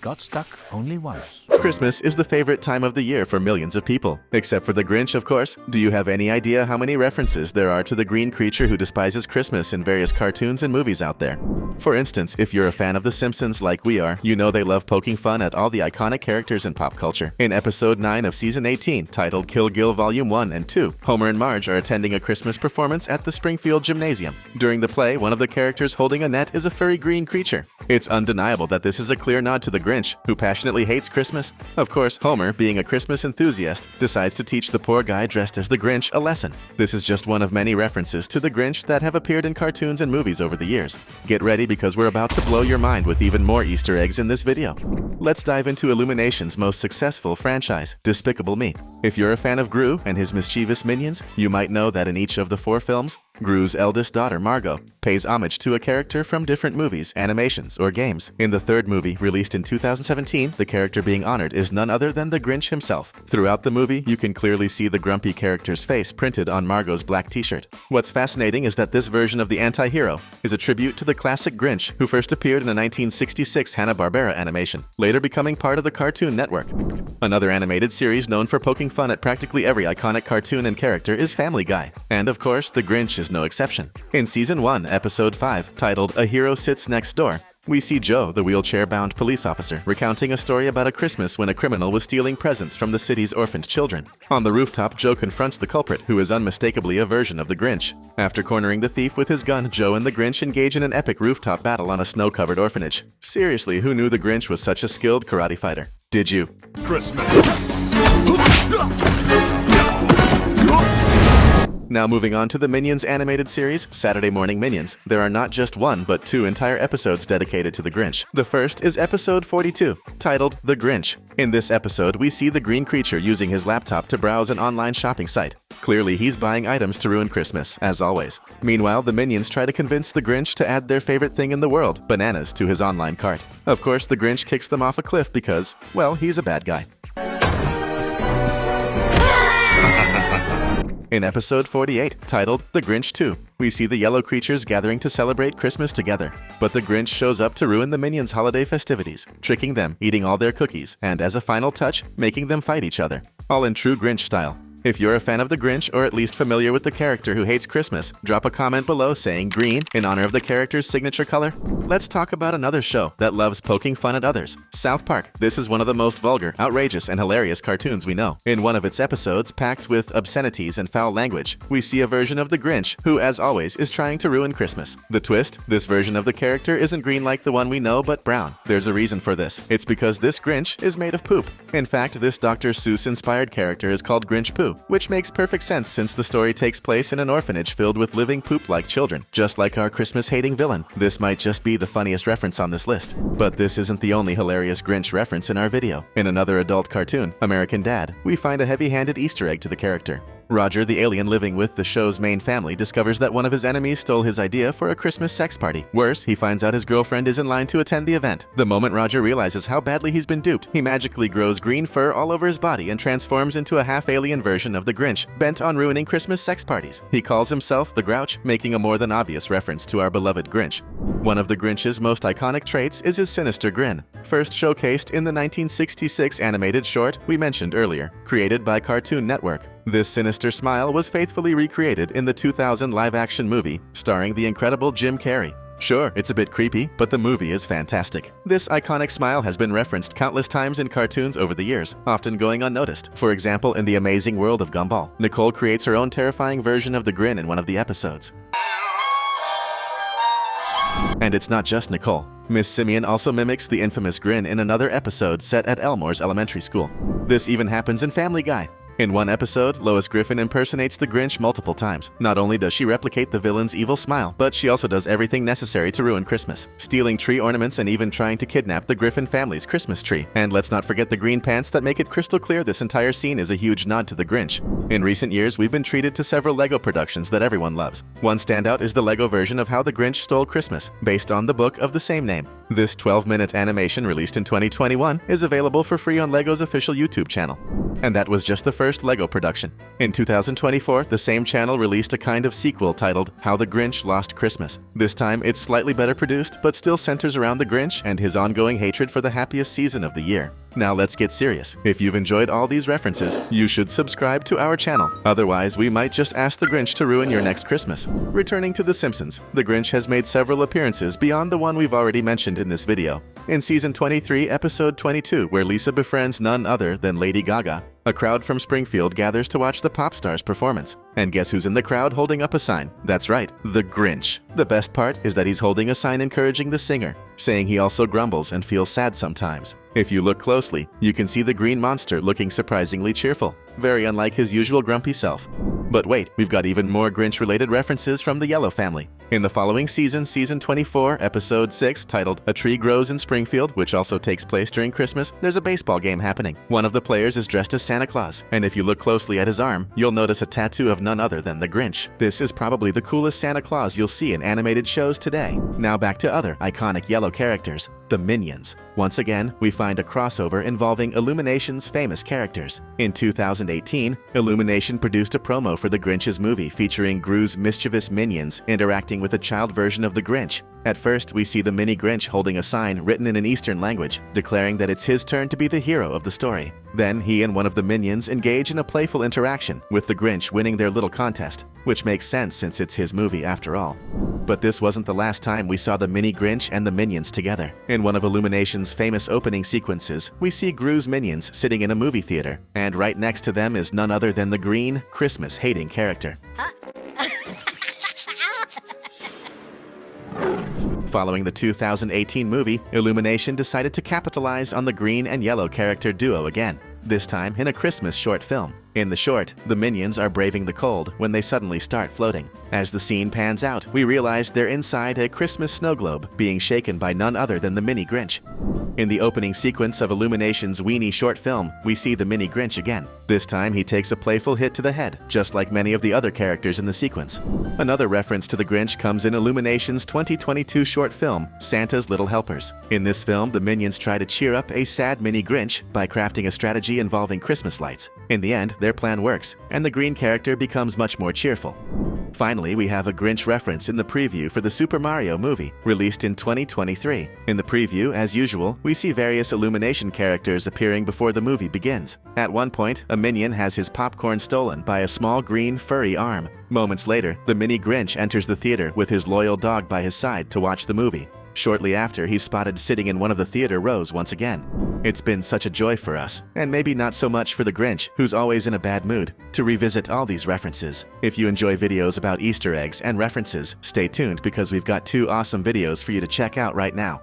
got stuck only once. Christmas is the favorite time of the year for millions of people. Except for the Grinch, of course. Do you have any idea how many references there are to the green creature who despises Christmas in various cartoons and movies out there? For instance, if you're a fan of The Simpsons like we are, you know they love poking fun at all the iconic characters in pop culture. In episode 9 of season 18, titled Kill Gill Volume 1 and 2, Homer and Marge are attending a Christmas performance at the Springfield Gymnasium. During the play, one of the characters holding a net is a furry green creature. It's undeniable that this is a clear nod to the Grinch, who passionately hates Christmas. Of course, Homer, being a Christmas enthusiast, decides to teach the poor guy dressed as the Grinch a lesson. This is just one of many references to the Grinch that have appeared in cartoons and movies over the years. Get ready because we're about to blow your mind with even more Easter eggs in this video. Let's dive into Illumination's most successful franchise, Despicable Me. If you're a fan of Gru and his mischievous minions, you might know that in each of the 4 films, Gru's eldest daughter, Margot, pays homage to a character from different movies, animations, or games. In the 3rd movie, released in 2017, the character being honored is none other than the Grinch himself. Throughout the movie, you can clearly see the grumpy character's face printed on Margot's black t-shirt. What's fascinating is that this version of the anti-hero is a tribute to the classic Grinch, who first appeared in a 1966 Hanna-Barbera animation, later becoming part of the Cartoon Network. Another animated series known for poking fun at practically every iconic cartoon and character is Family Guy. And of course, the Grinch is no exception. In Season 1, Episode 5, titled A Hero Sits Next Door, we see Joe, the wheelchair-bound police officer, recounting a story about a Christmas when a criminal was stealing presents from the city's orphaned children. On the rooftop, Joe confronts the culprit, who is unmistakably a version of the Grinch. After cornering the thief with his gun, Joe and the Grinch engage in an epic rooftop battle on a snow-covered orphanage. Seriously, who knew the Grinch was such a skilled karate fighter? Did you? Christmas. Now moving on to the Minions animated series, Saturday Morning Minions. There are not just 1, but 2 entire episodes dedicated to the Grinch. The first is episode 42, titled The Grinch. In this episode, we see the green creature using his laptop to browse an online shopping site. Clearly, he's buying items to ruin Christmas, as always. Meanwhile, the Minions try to convince the Grinch to add their favorite thing in the world, bananas, to his online cart. Of course, the Grinch kicks them off a cliff because, well, he's a bad guy. In episode 48, titled The Grinch 2, we see the yellow creatures gathering to celebrate Christmas together. But the Grinch shows up to ruin the Minions' holiday festivities, tricking them, eating all their cookies, and as a final touch, making them fight each other. All in true Grinch style. If you're a fan of the Grinch, or at least familiar with the character who hates Christmas, drop a comment below saying green in honor of the character's signature color. Let's talk about another show that loves poking fun at others, South Park. This is one of the most vulgar, outrageous, and hilarious cartoons we know. In one of its episodes, packed with obscenities and foul language, we see a version of the Grinch who, as always, is trying to ruin Christmas. The twist? This version of the character isn't green like the one we know, but brown. There's a reason for this. It's because this Grinch is made of poop. In fact, this Dr. Seuss-inspired character is called Grinch Poo, which makes perfect sense since the story takes place in an orphanage filled with living poop-like children. Just like our Christmas-hating villain, this might just be the funniest reference on this list. But this isn't the only hilarious Grinch reference in our video. In another adult cartoon, American Dad, we find a heavy-handed Easter egg to the character. Roger, the alien living with the show's main family, discovers that one of his enemies stole his idea for a Christmas sex party. Worse, he finds out his girlfriend is in line to attend the event. The moment Roger realizes how badly he's been duped, he magically grows green fur all over his body and transforms into a half-alien version of the Grinch, bent on ruining Christmas sex parties. He calls himself the Grouch, making a more than obvious reference to our beloved Grinch. One of the Grinch's most iconic traits is his sinister grin, first showcased in the 1966 animated short we mentioned earlier, created by Cartoon Network. This sinister smile was faithfully recreated in the 2000 live-action movie starring the incredible Jim Carrey. Sure, it's a bit creepy, but the movie is fantastic. This iconic smile has been referenced countless times in cartoons over the years, often going unnoticed. For example, in The Amazing World of Gumball, Nicole creates her own terrifying version of the grin in one of the episodes. And it's not just Nicole. Miss Simeon also mimics the infamous grin in another episode set at Elmore's elementary school. This even happens in Family Guy. In one episode, Lois Griffin impersonates the Grinch multiple times. Not only does she replicate the villain's evil smile, but she also does everything necessary to ruin Christmas, stealing tree ornaments and even trying to kidnap the Griffin family's Christmas tree. And let's not forget the green pants that make it crystal clear this entire scene is a huge nod to the Grinch. In recent years, we've been treated to several LEGO productions that everyone loves. One standout is the LEGO version of How the Grinch Stole Christmas, based on the book of the same name. This 12-minute animation released in 2021 is available for free on LEGO's official YouTube channel. And that was just the first LEGO production. In 2024, the same channel released a kind of sequel titled How the Grinch Lost Christmas. This time, it's slightly better produced, but still centers around the Grinch and his ongoing hatred for the happiest season of the year. Now let's get serious. If you've enjoyed all these references, you should subscribe to our channel. Otherwise, we might just ask the Grinch to ruin your next Christmas. Returning to The Simpsons, the Grinch has made several appearances beyond the one we've already mentioned in this video. In Season 23, Episode 22, where Lisa befriends none other than Lady Gaga, a crowd from Springfield gathers to watch the pop star's performance. And guess who's in the crowd holding up a sign? That's right, the Grinch. The best part is that he's holding a sign encouraging the singer, saying he also grumbles and feels sad sometimes. If you look closely, you can see the green monster looking surprisingly cheerful, very unlike his usual grumpy self. But wait, we've got even more Grinch-related references from the Yellow family. In the following season, Season 24, Episode 6, titled A Tree Grows in Springfield, which also takes place during Christmas, there's a baseball game happening. One of the players is dressed as Santa Claus, and if you look closely at his arm, you'll notice a tattoo of none other than the Grinch. This is probably the coolest Santa Claus you'll see in animated shows today. Now back to other iconic Yellow characters, the Minions. Once again, we find a crossover involving Illumination's famous characters. In 2018, Illumination produced a promo for the Grinch's movie featuring Gru's mischievous minions interacting with a child version of the Grinch. At first, we see the mini Grinch holding a sign written in an Eastern language, declaring that it's his turn to be the hero of the story. Then, he and one of the minions engage in a playful interaction, with the Grinch winning their little contest, which makes sense since it's his movie after all. But this wasn't the last time we saw the mini Grinch and the minions together. In one of Illumination's famous opening sequences, we see Gru's minions sitting in a movie theater, and right next to them is none other than the green, Christmas-hating character. Following the 2018 movie, Illumination decided to capitalize on the green and yellow character duo again, this time in a Christmas short film. In the short, the minions are braving the cold when they suddenly start floating. As the scene pans out, we realize they're inside a Christmas snow globe being shaken by none other than the mini Grinch. In the opening sequence of Illumination's weenie short film, we see the mini Grinch again. This time he takes a playful hit to the head, just like many of the other characters in the sequence. Another reference to the Grinch comes in Illumination's 2022 short film, Santa's Little Helpers. In this film, the minions try to cheer up a sad mini Grinch by crafting a strategy involving Christmas lights. In the end, their plan works, and the green character becomes much more cheerful. Finally, we have a Grinch reference in the preview for the Super Mario movie, released in 2023. In the preview, as usual, we see various Illumination characters appearing before the movie begins. At one point, a minion has his popcorn stolen by a small green furry arm. Moments later, the mini Grinch enters the theater with his loyal dog by his side to watch the movie. Shortly after, he's spotted sitting in one of the theater rows once again. It's been such a joy for us, and maybe not so much for the Grinch, who's always in a bad mood, to revisit all these references. If you enjoy videos about Easter eggs and references, stay tuned because we've got 2 awesome videos for you to check out right now.